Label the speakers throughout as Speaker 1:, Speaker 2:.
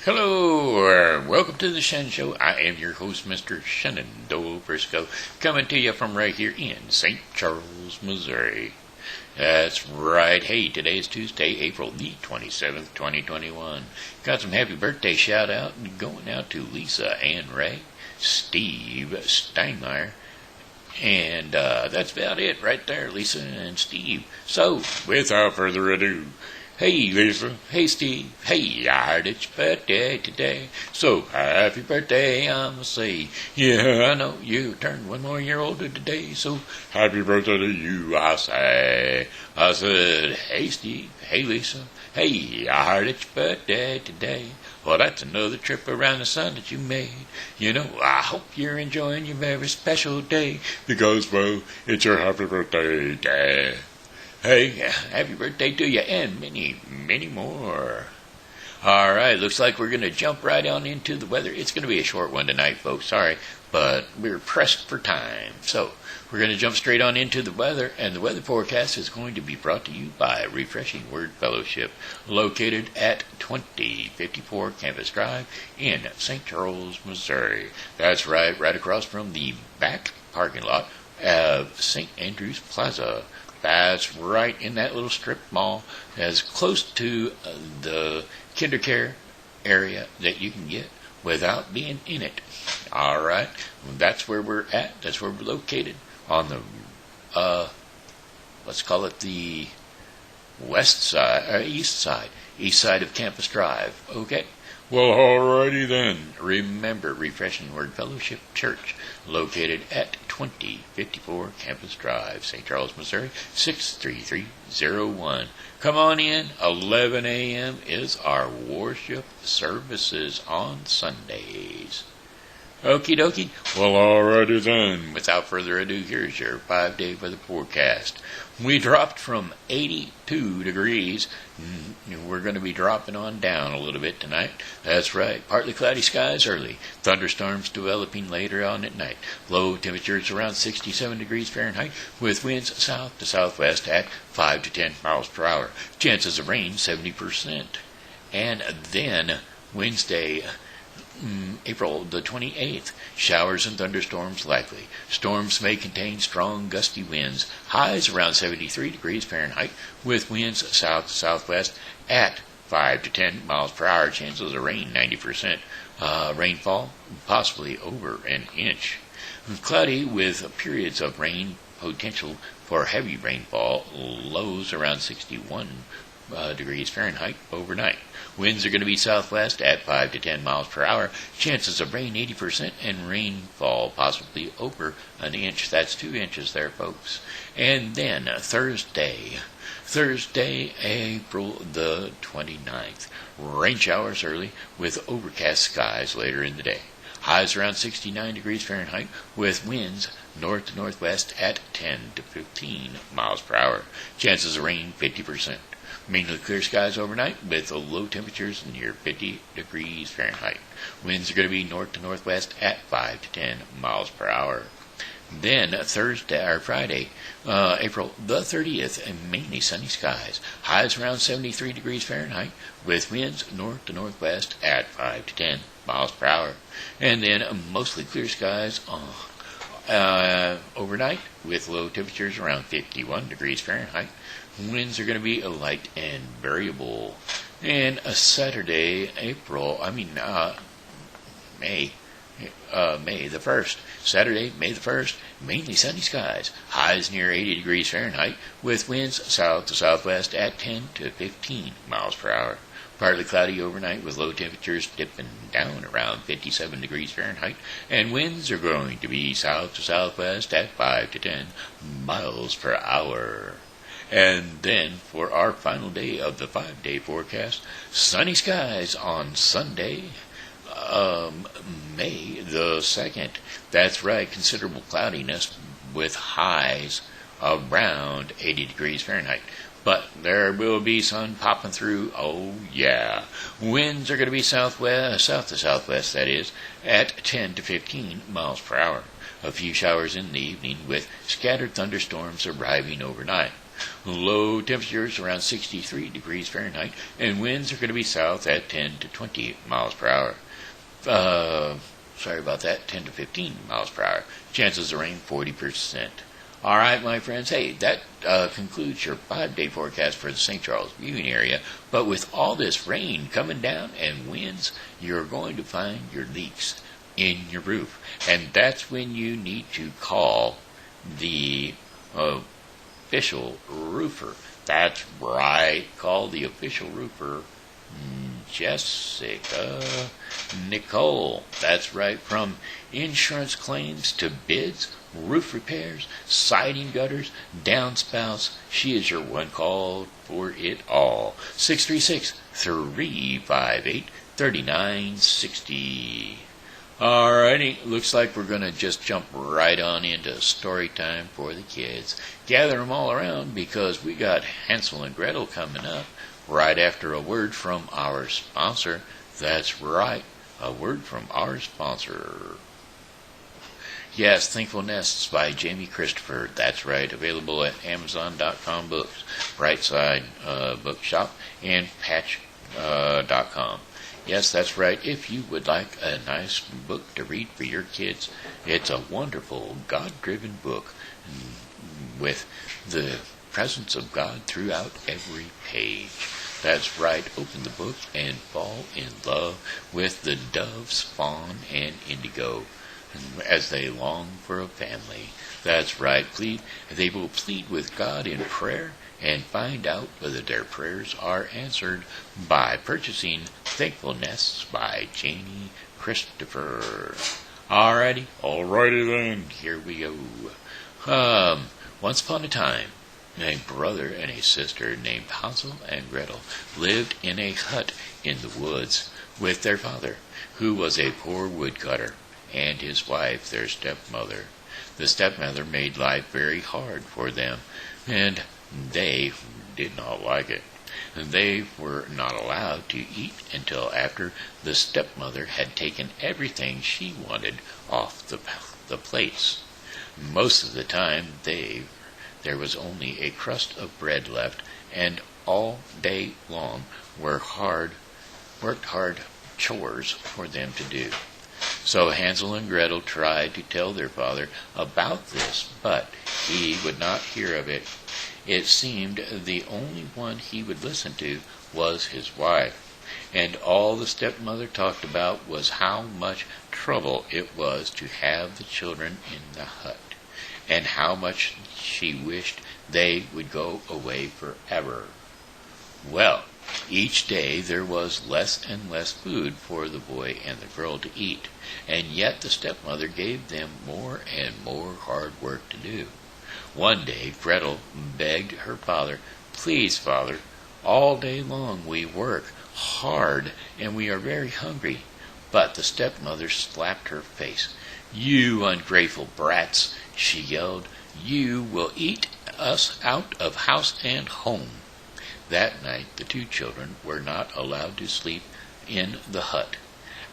Speaker 1: Hello, welcome to the Shen Show. I am your host, Mr. Shenandoah Briscoe, coming to you from right here in St. Charles, Missouri. That's right. Hey, today is Tuesday, April the 27th, 2021. Got some happy birthday shout out going out to Lisa and Ray, Steve Steinmeyer, and that's about it right there, Lisa and Steve. So, without further ado, hey Lisa, hey Steve, hey, I heard it's your birthday today, so happy birthday, I'ma say. Yeah, I know you turned 1 more year older today, so happy birthday to you, I say. I said, hey Steve, hey Lisa, hey, I heard it's your birthday today. Well, that's another trip around the sun that you made. You know, I hope you're enjoying your very special day, because, well, it's your happy birthday day. Hey, happy birthday to you, and many, many more. All right, looks like we're going to jump right on into the weather. It's going to be a short one tonight, folks. Sorry, but we're pressed for time. So we're going to jump straight on into the weather, and the weather forecast is going to be brought to you by Refreshing Word Fellowship, located at 2054 Campus Drive in St. Charles, Missouri. That's right across from the back parking lot of St. Andrew's Plaza. That's right in that little strip mall, as close to the kinder care area that you can get without being in it. All right, that's where we're at. That's where we're located on the, let's call it the west side, east side of Campus Drive. Okay. Well, alrighty then. Remember, Refreshing Word Fellowship Church, located at 2054 Campus Drive, St. Charles, Missouri, 63301. Come on in. 11 a.m. is our worship services on Sundays. Okie dokie. Well, alrighty then. Without further ado, here's your 5-day weather forecast. We dropped from 82 degrees. We're going to be dropping on down a little bit tonight. That's right. Partly cloudy skies early. Thunderstorms developing later on at night. Low temperatures around 67 degrees Fahrenheit, with winds south to southwest at 5 to 10 miles per hour. Chances of rain 70%. And then Wednesday, April the 28th, showers and thunderstorms likely. Storms may contain strong gusty winds. Highs around 73 degrees Fahrenheit, with winds south to southwest at 5 to 10 miles per hour. Chances of rain 90%. Rainfall possibly over an inch. Cloudy with periods of rain potential for heavy rainfall. Lows around 61 degrees Fahrenheit overnight. Winds are going to be southwest at 5 to 10 miles per hour. Chances of rain 80%, and rainfall possibly over an inch. That's 2 inches there, folks. And then Thursday, April the 29th. Rain showers early with overcast skies later in the day. Highs around 69 degrees Fahrenheit, with winds north to northwest at 10 to 15 miles per hour. Chances of rain 50%. Mainly clear skies overnight, with low temperatures near 50 degrees Fahrenheit. Winds are going to be north to northwest at 5 to 10 miles per hour. Then Friday, April the 30th, mainly sunny skies. Highs around 73 degrees Fahrenheit, with winds north to northwest at 5 to 10 miles per hour. And then mostly clear skies overnight, with low temperatures around 51 degrees Fahrenheit. Winds are going to be light and variable. And Saturday, May the 1st. Saturday, May the 1st, mainly sunny skies. Highs near 80 degrees Fahrenheit, with winds south to southwest at 10 to 15 miles per hour. Partly cloudy overnight, with low temperatures dipping down around 57 degrees Fahrenheit, and winds are going to be south to southwest at 5 to 10 miles per hour. And then, for our final day of the 5-day forecast, sunny skies on Sunday, May the 2nd. That's right, considerable cloudiness with highs around 80 degrees Fahrenheit. But there will be sun popping through. Oh, yeah. Winds are going to be south to southwest, that is, at 10 to 15 miles per hour. A few showers in the evening, with scattered thunderstorms arriving overnight. Low temperatures around 63 degrees Fahrenheit, and winds are going to be south at 10 to 20 miles per hour. Sorry about that, 10 to 15 miles per hour. Chances of rain, 40%. All right, my friends. Hey, that concludes your 5-day forecast for the St. Charles viewing area. But with all this rain coming down and winds, you're going to find your leaks in your roof. And that's when you need to call the official roofer. That's right. Call the official roofer, Jessica Nicole. That's right. From insurance claims to bids, roof repairs, siding, gutters, downspouts, she is your one call for it all. 636-358-3960. Alrighty, looks like we're going to just jump right on into story time for the kids. Gather them all around because we got Hansel and Gretel coming up right after a word from our sponsor. That's right, a word from our sponsor. Yes, Thankful Nests by Jamie Christopher. That's right, available at Amazon.com books, Brightside Bookshop, and Patch.com. Yes, that's right. If you would like a nice book to read for your kids, it's a wonderful, God-driven book with the presence of God throughout every page. That's right. Open the book and fall in love with the doves, fawn, and indigo as they long for a family. That's right. They will plead with God in prayer and find out whether their prayers are answered by purchasing Thankful Nests by Jamie Christopher. Alrighty then, here we go. Once upon a time, a brother and a sister named Hansel and Gretel lived in a hut in the woods with their father, who was a poor woodcutter, and his wife, their stepmother. The stepmother made life very hard for them, and they did not like it. They were not allowed to eat until after the stepmother had taken everything she wanted off the plates. Most of the time there was only a crust of bread left, and all day long worked hard chores for them to do. So Hansel and Gretel tried to tell their father about this, but he would not hear of it. It seemed the only one he would listen to was his wife, and all the stepmother talked about was how much trouble it was to have the children in the hut, and how much she wished they would go away forever. Well, each day there was less and less food for the boy and the girl to eat, and yet the stepmother gave them more and more hard work to do. One day Gretel begged her father, "Please, father, all day long we work hard and we are very hungry." But the stepmother slapped her face. "You ungrateful brats," she yelled, "you will eat us out of house and home." That night the two children were not allowed to sleep in the hut.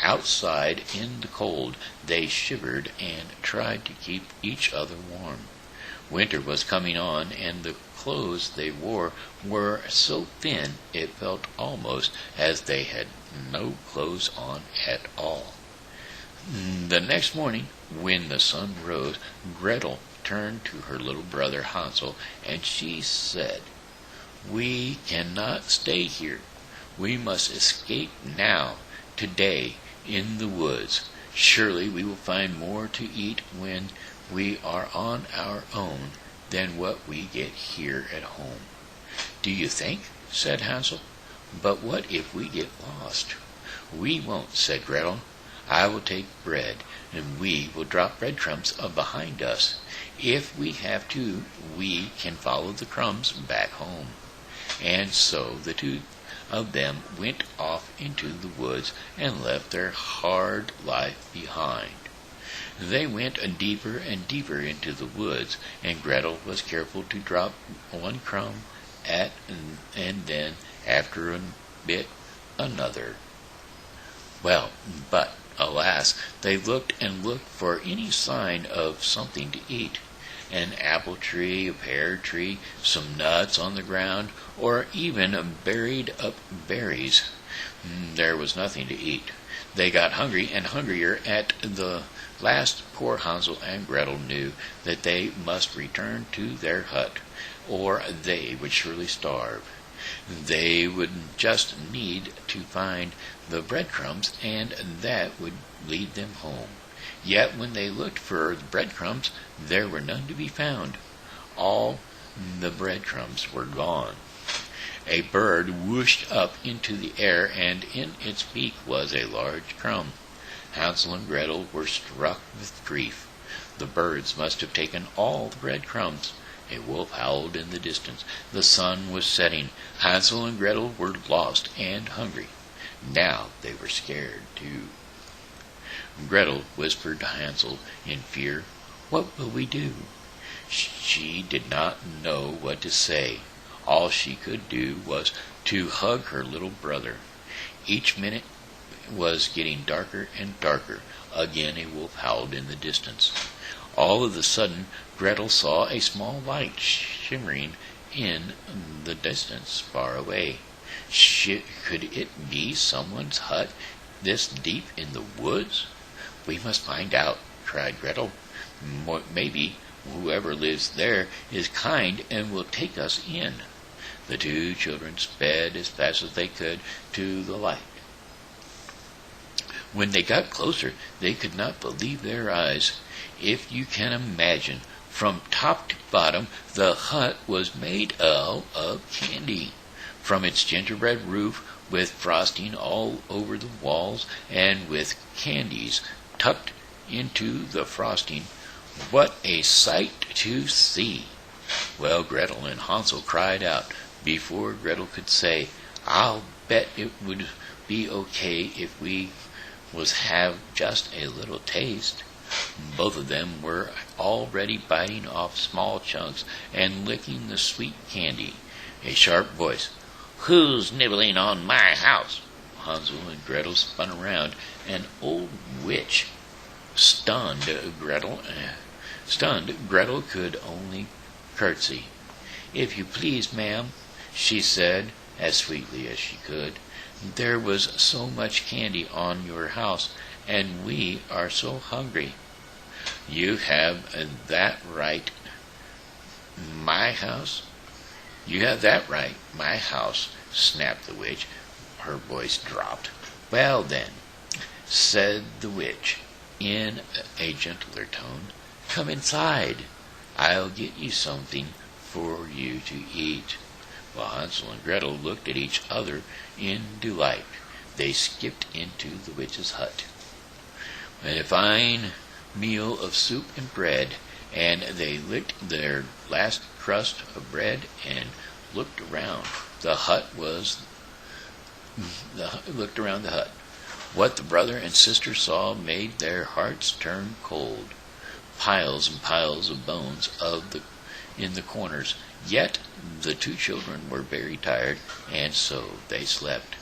Speaker 1: Outside in the cold they shivered and tried to keep each other warm. Winter was coming on, and the clothes they wore were so thin it felt almost as they had no clothes on at all. The next morning, when the sun rose, Gretel turned to her little brother Hansel, and she said, "We cannot stay here. We must escape now, today, in the woods. Surely we will find more to eat when we are on our own than what we get here at home." "Do you think?" said Hansel. "But what if we get lost?" "We won't," said Gretel. "I will take bread, and we will drop breadcrumbs behind us. If we have to, we can follow the crumbs back home." And so the two of them went off into the woods and left their hard life behind. They went deeper and deeper into the woods, and Gretel was careful to drop one crumb and then, after a bit, another. Well, but alas, they looked and looked for any sign of something to eat. an apple tree, a pear tree, some nuts on the ground, or even buried up berries. There was nothing to eat. They got hungry and hungrier at the last. Poor Hansel and Gretel knew that they must return to their hut, or they would surely starve. They would just need to find the breadcrumbs, and that would lead them home. Yet when they looked for the breadcrumbs, there were none to be found. All the breadcrumbs were gone. A bird whooshed up into the air, and in its beak was a large crumb. Hansel and Gretel were struck with grief. The birds must have taken all the breadcrumbs. A wolf howled in the distance. The sun was setting. Hansel and Gretel were lost and hungry. Now they were scared, too. Gretel whispered to Hansel in fear, "What will we do?" She did not know what to say. All she could do was to hug her little brother. Each minute was getting darker and darker. Again a wolf howled in the distance. All of a sudden, Gretel saw a small light shimmering in the distance far away. Could it be someone's hut this deep in the woods? "We must find out," cried Gretel. "Maybe whoever lives there is kind and will take us in." The two children sped as fast as they could to the light. When they got closer, they could not believe their eyes. If you can imagine, from top to bottom, the hut was made out of candy. From its gingerbread roof, with frosting all over the walls, and with candies tucked into the frosting, what a sight to see! Well, Gretel and Hansel cried out. Before Gretel could say, "I'll bet it would be okay if we was have just a little taste," both of them were already biting off small chunks and licking the sweet candy. A sharp voice, "Who's nibbling on my house?" Hansel and Gretel spun around. An old witch. Stunned, Gretel could only curtsy. "If you please, ma'am," she said, as sweetly as she could, "there was so much candy on your house, and we are so hungry." "You have that right. My house? You have that right. My house," snapped the witch. Her voice dropped. "Well, then," said the witch, in a gentler tone, "come inside. I'll get you something for you to eat." While Hansel and Gretel looked at each other in delight, they skipped into the witch's hut. A fine meal of soup and bread, and they licked their last crust of bread and looked around the hut. What the brother and sister saw made their hearts turn cold. Piles and piles of bones in the corners. Yet the two children were very tired, and so they slept.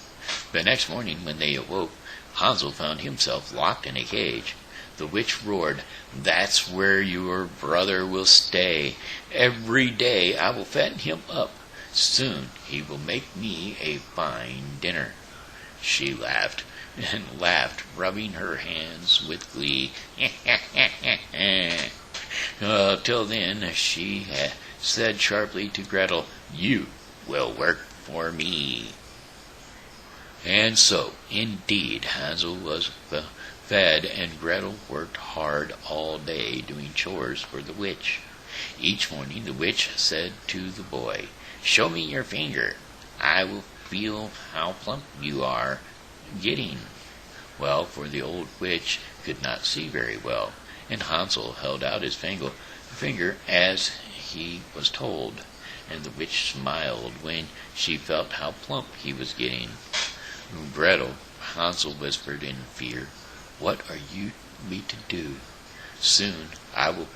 Speaker 1: The next morning, when they awoke, Hansel found himself locked in a cage. The witch roared, "That's where your brother will stay. Every day I will fatten him up. Soon he will make me a fine dinner." She laughed and laughed, rubbing her hands with glee. Till then, she said sharply to Gretel, "You will work for me." And so, indeed, Hansel was fed, and Gretel worked hard all day doing chores for the witch. Each morning the witch said to the boy, "Show me your finger. I will feel how plump you are getting." Well, for the old witch could not see very well, and Hansel held out his finger as he was told, and the witch smiled when she felt how plump he was getting. "Gretel," Hansel whispered in fear, "what are you to do? Soon I will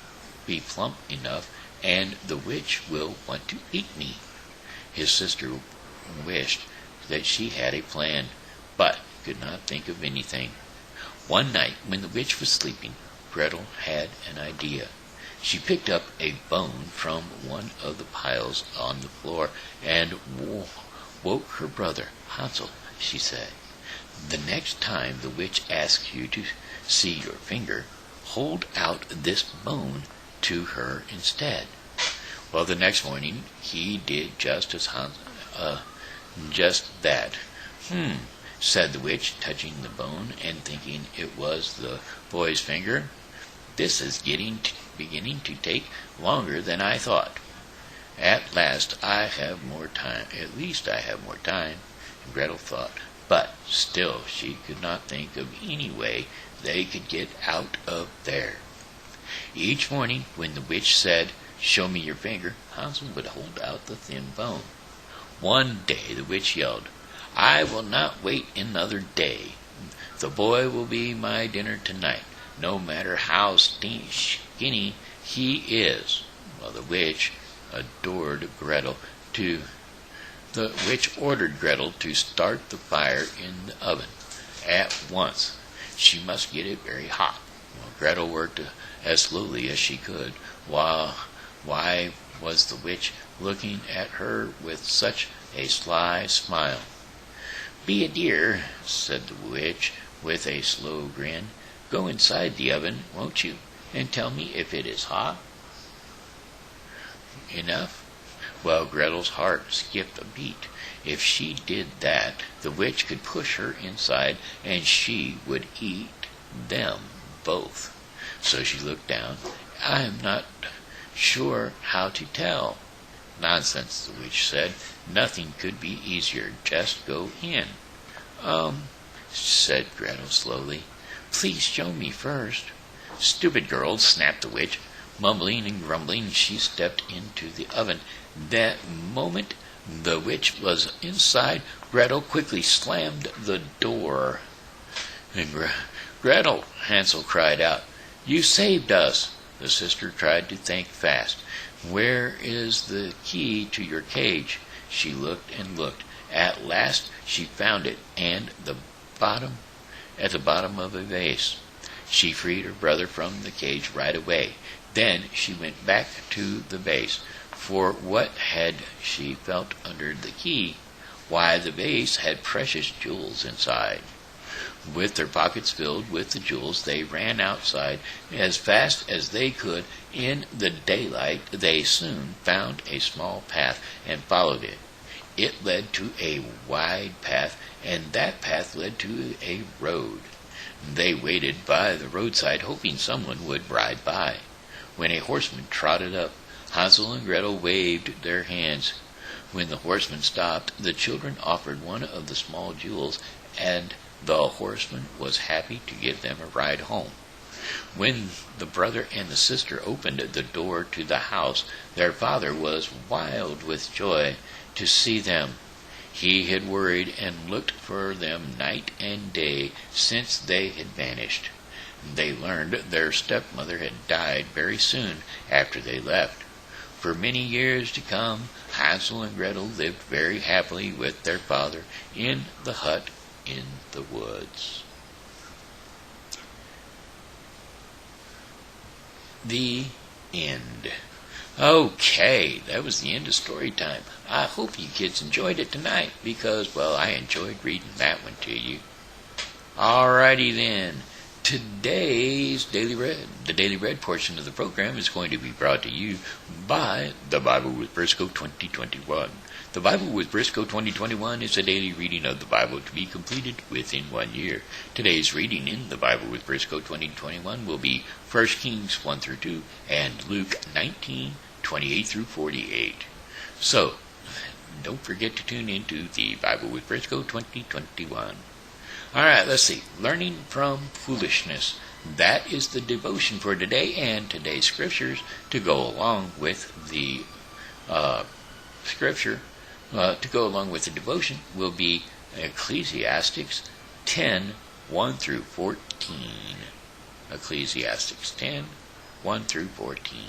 Speaker 1: be plump enough, and the witch will want to eat me." His sister wished that she had a plan, but could not think of anything. One night, when the witch was sleeping, Gretel had an idea. She picked up a bone from one of the piles on the floor and woke her brother. Hansel, she said, the next time the witch asks you to see your finger, hold out this bone to her instead. Well, the next morning he did just as just that. Said the witch, touching the bone and thinking it was the boy's finger. This is beginning to take longer than I thought. At least I have more time, Gretel thought, but still she could not think of any way they could get out of there. Each morning when the witch said, "Show me your finger," Hansel would hold out the thin bone. One day the witch yelled, "I will not wait another day. The boy will be my dinner tonight, no matter how skinny he is." Well, the witch ordered Gretel to start the fire in the oven at once. She must get it very hot. Well, Gretel worked as slowly as she could. Why was the witch looking at her with such a sly smile? "Be a dear," said the witch with a slow grin. "Go inside the oven, won't you, and tell me if it is hot enough?" Well, Gretel's heart skipped a beat. If she did that, the witch could push her inside, and she would eat them both. So she looked down. "I am not sure how to tell." "Nonsense," the witch said. "Nothing could be easier. Just go in." Said Gretel slowly. "Please show me first." "Stupid girl," snapped the witch. Mumbling and grumbling, she stepped into the oven. That moment the witch was inside. Gretel quickly slammed the door. "Gretel," Hansel cried out, "you saved us." The sister tried to think fast. "Where is the key to your cage?" She looked and looked. At last she found it, and at the bottom of a vase. She freed her brother from the cage right away. Then she went back to the vase. For what had she felt under the key? Why, the vase had precious jewels inside. With their pockets filled with the jewels, they ran outside as fast as they could. In the daylight, they soon found a small path and followed it. It led to a wide path, and that path led to a road. They waited by the roadside, hoping someone would ride by. When a horseman trotted up, Hansel and Gretel waved their hands. When the horseman stopped, the children offered one of the small jewels, and the horseman was happy to give them a ride home. When the brother and the sister opened the door to the house, their father was wild with joy to see them. He had worried and looked for them night and day since they had vanished. They learned their stepmother had died very soon after they left. For many years to come, Hansel and Gretel lived very happily with their father in the hut in the woods. The end. Okay, that was the end of story time. I hope you kids enjoyed it tonight because, well, I enjoyed reading that one to you. Alrighty then. Today's Daily Read, the Daily Read portion of the program, is going to be brought to you by The Bible with Briscoe 2021. The Bible with Briscoe 2021 is a daily reading of the Bible to be completed within 1 year. Today's reading in The Bible with Briscoe 2021 will be 1 Kings 1 through 2 and Luke 19, 28 through 48. So, don't forget to tune into The Bible with Briscoe 2021. Alright, let's see. Learning from foolishness. That is the devotion for today, and today's scriptures to go along with the devotion will be Ecclesiastes 10, 1 through 14. Ecclesiastes 10, 1 through 14.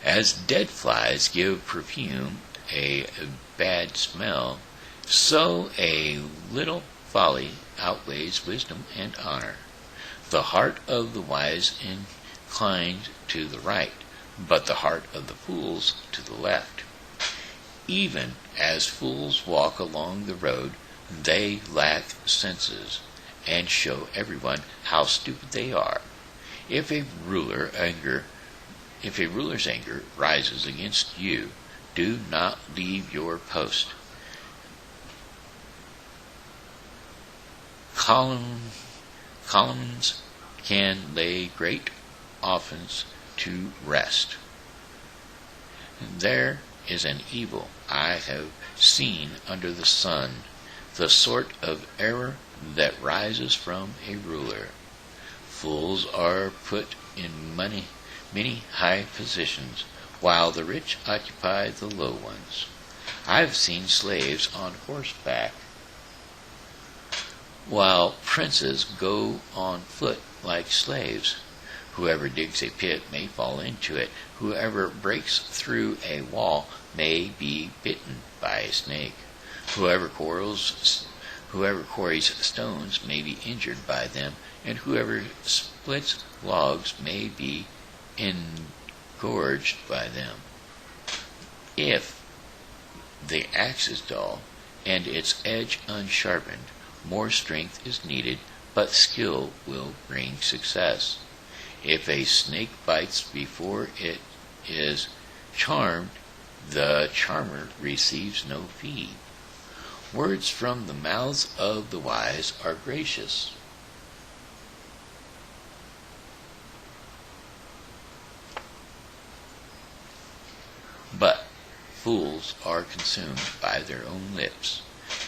Speaker 1: As dead flies give perfume a bad smell, so a little folly outweighs wisdom and honor. The heart of the wise inclines to the right, but the heart of the fools to the left. Even as fools walk along the road, they lack senses, and show everyone how stupid they are. If a ruler's anger rises against you, do not leave your post. Columns can lay great offense to rest. There is an evil I have seen under the sun, the sort of error that rises from a ruler. Fools are put in many high positions, while the rich occupy the low ones. I've seen slaves on horseback, while princes go on foot like slaves. Whoever digs a pit may fall into it. Whoever breaks through a wall may be bitten by a snake. Whoever quarries stones may be injured by them, and whoever splits logs may be engorged by them. If the axe is dull and its edge unsharpened, more strength is needed, but skill will bring success. If a snake bites before it is charmed, the charmer receives no fee. Words from the mouths of the wise are gracious, but fools are consumed by their own lips.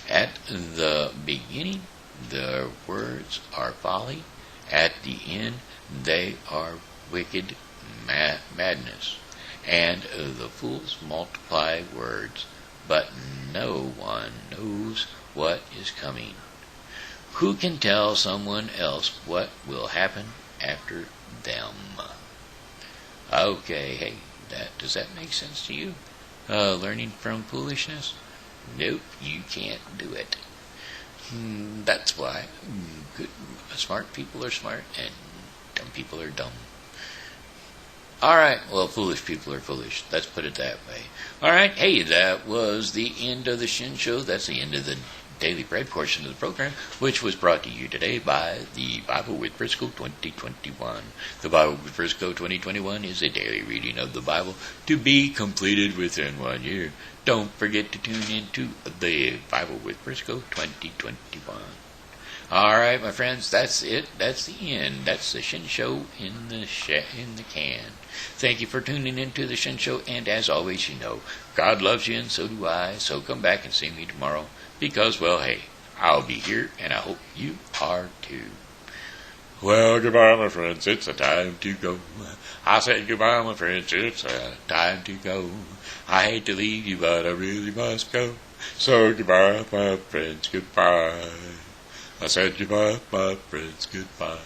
Speaker 1: At the beginning, their words are folly. At the end, they are wicked madness. And the fools multiply words, but no one knows what is coming. Who can tell someone else what will happen after them? Okay, hey, does that make sense to you? Learning from foolishness? Nope, you can't do it. That's why smart people are smart and dumb people are dumb. Alright, well, foolish people are foolish. Let's put it that way. Alright, hey, that was the end of the Shen Show. That's the end of the Daily Bread portion of the program, which was brought to you today by the Bible with Briscoe 2021. The Bible with Briscoe 2021 is a daily reading of the Bible to be completed within 1 year. Don't forget to tune into the Bible with Briscoe 2021. Alright, my friends, that's it. That's the end. That's the Shen Show in the can. Thank you for tuning into the Shen Show, and as always, you know, God loves you and so do I, so come back and see me tomorrow, because, well, hey, I'll be here, and I hope you are too. Well, goodbye, my friends, it's a time to go. I said goodbye, my friends, it's a time to go. I hate to leave you, but I really must go. So goodbye, my friends, goodbye. I said goodbye, my friends, goodbye.